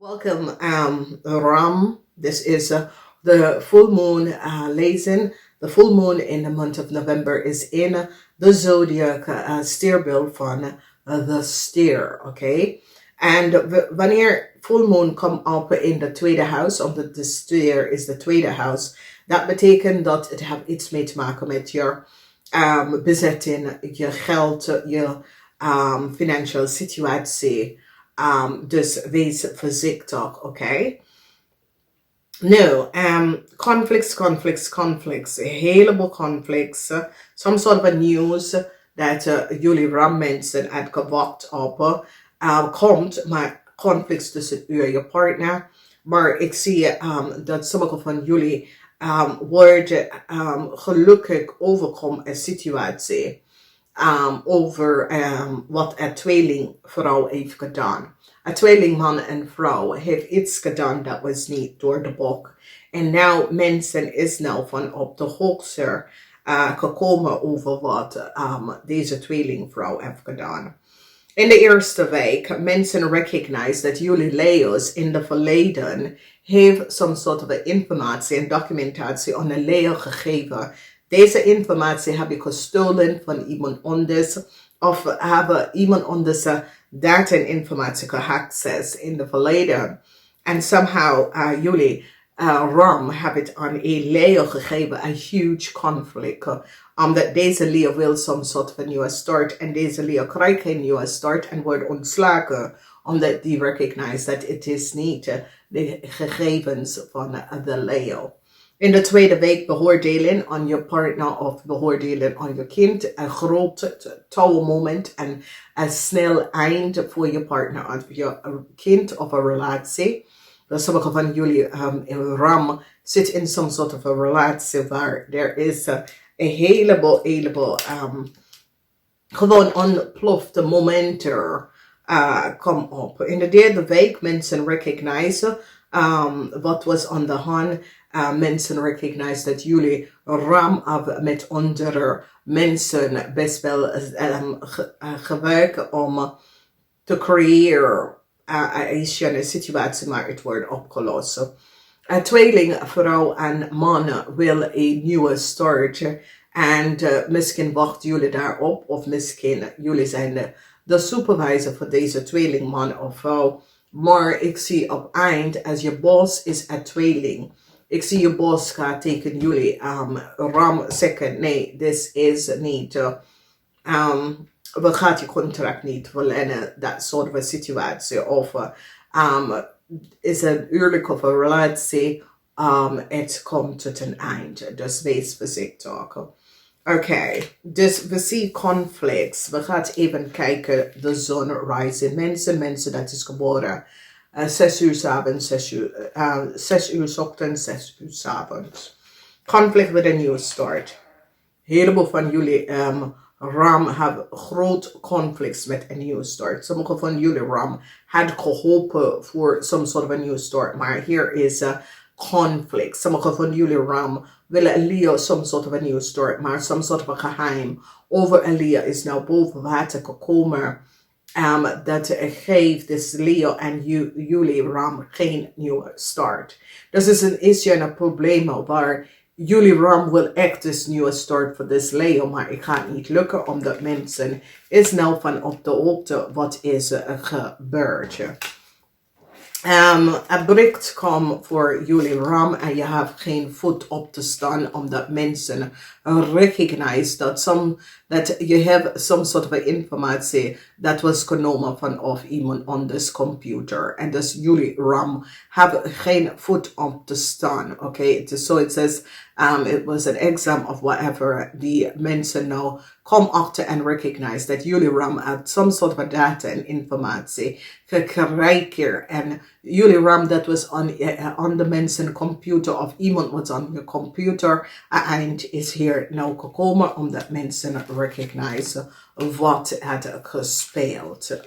Welcome, Ram. This is the full moon Lezing. The full moon in the month of November is in the zodiac steerbeeld van the steer, okay? And wanneer full moon come up in de tweede house, omdat de steer is de tweede house, dat betekent dat het heeft iets mee te maken met je bezetting, je geld, je financial situatie. Dus wees voorzichtig, oké? Nou, conflicts. Een heleboel conflicts. Some sort of a news dat jullie rammensen uit gewacht op komt, maar conflicts tussen u en je partner. Maar ik zie dat sommige van jullie worden gelukkig overkomen een situatie. Over wat een tweelingvrouw heeft gedaan. Een tweelingman en vrouw heeft iets gedaan dat was niet door de boek. En nou mensen is nou van op de hoogte gekomen over wat deze tweelingvrouw heeft gedaan. In de eerste week, mensen recognize dat jullie Leo's in de verleden heeft some sort of informatie en documentatie aan een Leo gegeven. Deze informatie heb je gestolen van iemand anders of hebben iemand anders data en informatie geaccess in de verleden. En somehow jullie Ram hebben het aan een Leo gegeven, een huge conflict. Omdat deze Leo wil some sort of a nieuwe start en deze Leo krijgt geen nieuwe start en wordt ontslagen. Omdat die recognize dat het is niet de gegevens van de Leo. In de tweede week beoordelen aan je partner of beoordelen aan je kind. Een groot touwmoment en een snel eind voor je partner of je kind of een relatie. Dus sommige van jullie Ram zit in some sort of a relatie waar er is een heleboel gewoon ontplofte momenten kom op. In de derde week mensen recognize wat was aan de hand. Mensen recognize dat jullie Ram met andere mensen best wel gebruiken om te creëren een situatie maar het wordt opgelost. Een tweeling, vrouw en man wil een nieuwe start en misschien wachten jullie daarop of misschien jullie zijn de supervisor voor deze tweeling, man of vrouw. Maar ik zie op eind, als je boss is een tweeling. Ik zie je boss gaat tegen jullie Ram zeggen, nee, dit is niet. We gaan je contract niet verlengen, dat soort van situatie. Of is een huwelijk of een relatie, het komt tot een eind. Dus wees voorzichtig. Oké, dus we zien conflicts. We gaan even kijken, de zon rising. Mensen dat is geboren 6 uur 's avonds, 6 uur 's ochtends, 6 uur 's avonds. Conflict with a new start. Heleboel van jullie Ram hebben groot conflicts met een nieuwe start. Sommige van jullie Ram had geholpen voor some sort of a new start. Maar hier is conflict. Sommige van jullie Ram willen een Leo some sort of a new start. Maar some sort of a geheim over een Leo is nou boven water gekomen. Dat geeft dus Leo en jullie Ram geen nieuwe start. Dus is een issue en een probleem waar jullie Ram wil echt dus nieuwe start voor this Leo, maar het gaat niet lukken omdat mensen is nou van op de hoogte wat is gebeurd. Een bericht komt voor jullie Ram en je hebt geen voet op te staan omdat mensen recognize dat je hebt some sort of informatie dat was genomen vanaf iemand anders computer. En dus jullie Ram hebben geen voet op te staan. Okay? So it says it was an exam of whatever die mensen nou come achter and recognize that jullie Ram had some sort of a data en informatie gekregen. En jullie Ram dat was on de mensen computer of iemand was on je computer. Eind is hier nou gekomen omdat mensen recognize wat het gespeeld.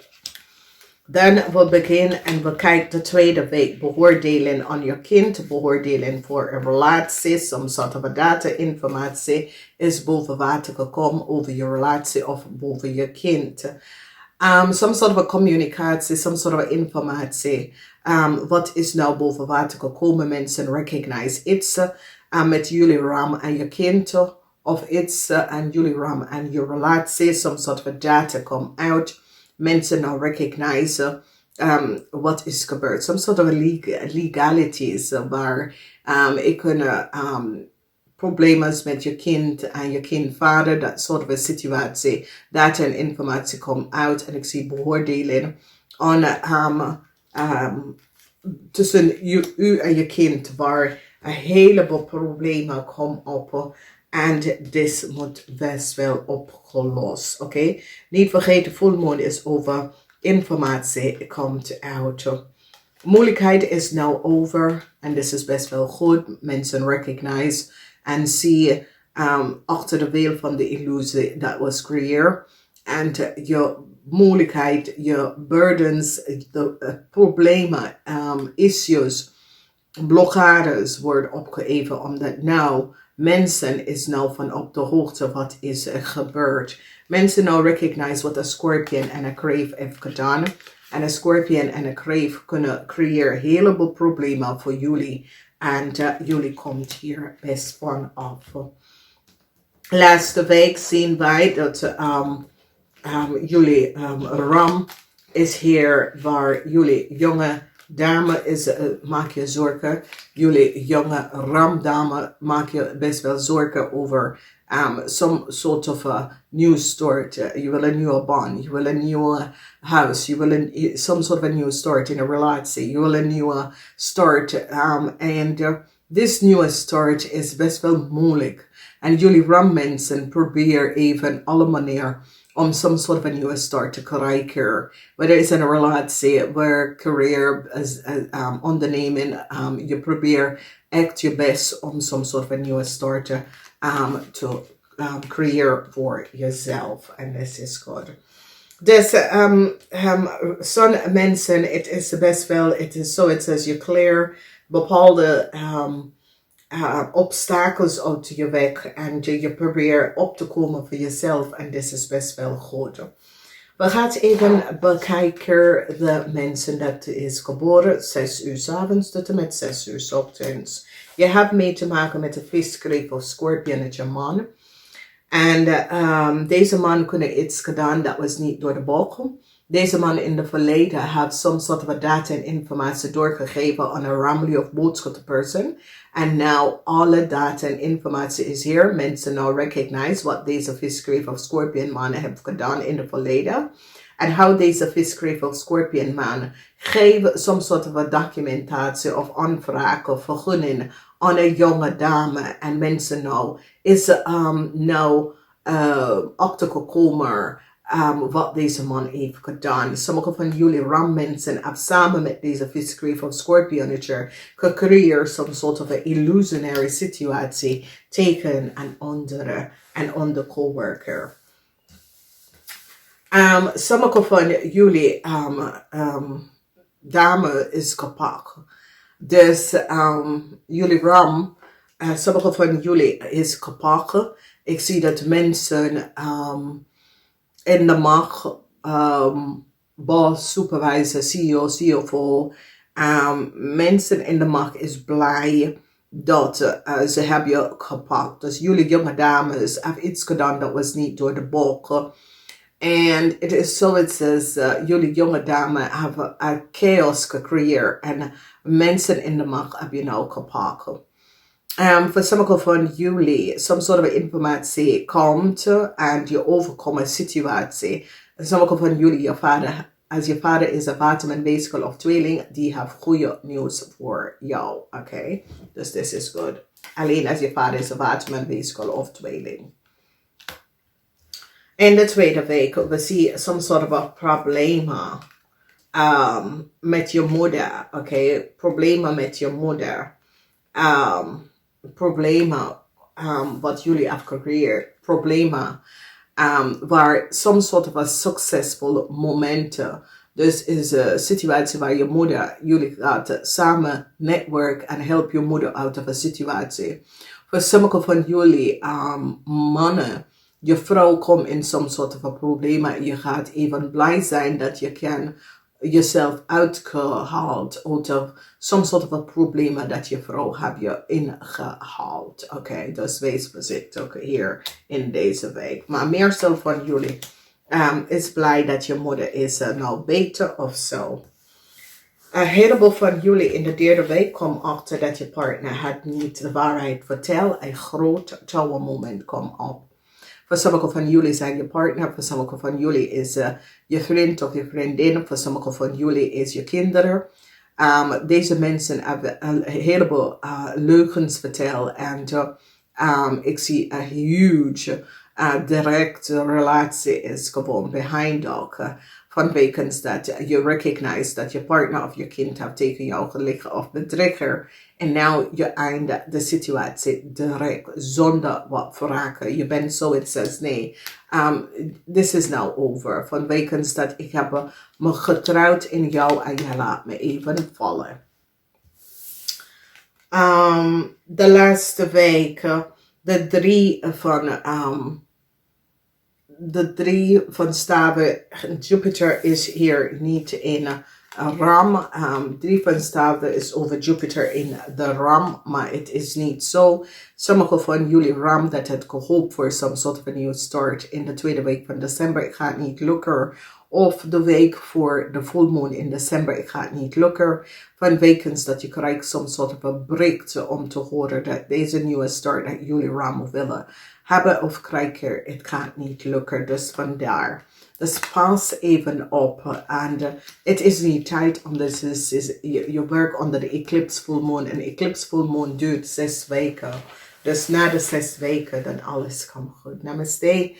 Dan we beginnen en we kijken de tweede week beoordelen aan je kind, beoordelen voor een relatie, some sort of a data informatie is boven water gekomen over je relatie of boven je kind. Some sort of a communicatie, some sort of a informatie Wat is nou boven water gekomen? Mensen, recognize iets met jullie ram en je kind. Of iets en jullie ram en je relatie. Some sort of data come out. Mensen nou recognize wat is gebeurd. Some sort of legalities waar ik kunnen problemen met je kind en je kindvader, dat soort van situatie, data en informatie komt uit en ik zie beoordeling tussen u en je kind waar een heleboel problemen komen op en dit moet best wel opgelost. Oké? Niet vergeten, volmaan is over, informatie komt uit. Moeilijkheid is nou over en dit is best wel goed. Mensen recognize en zie achter de veel van de illusie dat was creëerd. En je moeilijkheid, je burdens, de problemen, issues, blokkades worden opgeheven. Omdat nou mensen is nou van op de hoogte wat is gebeurd. Mensen nou recognize wat een scorpion en een crave heeft gedaan. En een scorpion en een crave kunnen creëren een heleboel problemen voor jullie. En jullie komt hier best van af. Laatste week zien wij dat jullie ram is hier waar jullie jonge dame is, maak je zorgen. Jullie jonge ramdame maak je best wel zorgen over some sort of a new start. Je wil een nieuwe baan, je wil een nieuwe huis, je wil some sort of a new start in a relatie. Je wil een nieuwe start. This nieuwe start is best wel moeilijk. En jullie rammensen proberen even alle manieren om some sort of a nieuwe start te krijgen. Whether it's in a relatie, work, career, onderneming. Je probeert echt je best om some sort of a nieuwe start te creëren voor jezelf. En dat is goed. Dus sommige mensen, het is best wel, het is zo, het says je clear bepaalde obstakels uit je weg en je probeert op te komen voor jezelf en dit is best wel goed. We gaan even bekijken de mensen dat is geboren 6 uur 's avonds tot en met 6 uur 's ochtends. Je hebt mee te maken met de viskreef of scorpionnetje man. En deze man kunnen iets gedaan dat was niet door de bogen. Deze man in het verleden had some sort of data en informatie doorgegeven aan een ramly of boodschapperson. En nou alle data en informatie is hier. Mensen nou recognize wat deze viskreef of scorpion man heeft gedaan in het verleden. En hoe deze viskreef of scorpion man geeft some sort of documentatie of aanvraag of vergunning aan een jonge dame. En mensen nou is achtergekomen wat deze man heeft gedaan. Sommige van jullie rammensen hebben samen met deze viskreef of scorpionnetje gecreëerd some sort of a illusionary situatie tegen een andere en onder coworker. Sommige van jullie dame is kapot. Dus jullie ram, sommige van jullie is kapot. Ik zie dat mensen in de macht, boss, supervisor, CEO, CFO, mensen in de macht is blij dat ze hebben je gepakt. Dus jullie jonge dames hebben iets gedaan dat was niet door de boeken. En het is zo, het says, jullie jonge dames hebben chaos gecreëerd en mensen in de macht hebben je nou gepakt. Voor sommige van jullie, some sort of informatie komt en je overkomt een situatie. Sommige van jullie, je vader, als je vader is een waterman, weeskal of tweeling, die heeft goede nieuws voor jou. Oké, dus dit is goed. Alleen als je vader is een waterman, weeskal of tweeling. In de tweede week, we zien some sort of a problemen met je moeder. Oké, problemen met je moeder. Problemen wat jullie hebben gecreëerd. Problemen waar some sort of a successful momenten. Dus is een situatie waar je moeder, jullie gaat samen netwerken en help je moeder out of een situatie. Voor sommige van jullie mannen, je vrouw komt in some sort of a probleem. Je gaat even blij zijn dat je kan jezelf uitgehaald out of some sort of a probleem dat je vrouw heb je ingehaald. Oké, dus wees voorzichtig ook hier in deze week. Maar meestal van jullie is blij dat je moeder is nou beter of zo. Een heleboel van jullie in de derde week komen achter dat je partner het niet de waarheid vertelt. Een groot tower moment komt op. Voor sommigen van jullie zijn je partner, voor sommigen van jullie is je vriend of je vriendin, voor sommigen van jullie is je kinderen. Deze mensen hebben een heleboel leugens verteld en ik zie een huge directe relatie is gewoon behind ook. Vanwege dat je recognize dat je partner of je kind heeft tegen jou gelegen of bedrieger. En nou je eindigt de situatie direct zonder wat vragen. Je bent zo en zegt nee, this is now over. Vanwege dat ik heb me getrouwd in jou en je laat me even vallen. De laatste week, de drie van staven, Jupiter is hier niet in Ram. 3 van staven is over Jupiter in de Ram, maar het is niet zo. Sommigen van jullie Ram dat het gehoopt voor some sort of a new start in de tweede week van december. Ik ga het niet lukken. Of de week voor de full moon in december. Ik ga het niet lukken. Vanwege dat je krijgt some sort of a break om te horen dat deze nieuwe start dat jullie Ram willen hebben of krijgen. Het gaat niet lukken. Dus vandaar. Dus pas even op. En het is niet tijd omdat je werkt onder de eclipse full moon. En eclipse full moon duurt 6 weken. Dus na de 6 weken dan alles komt goed. Namaste.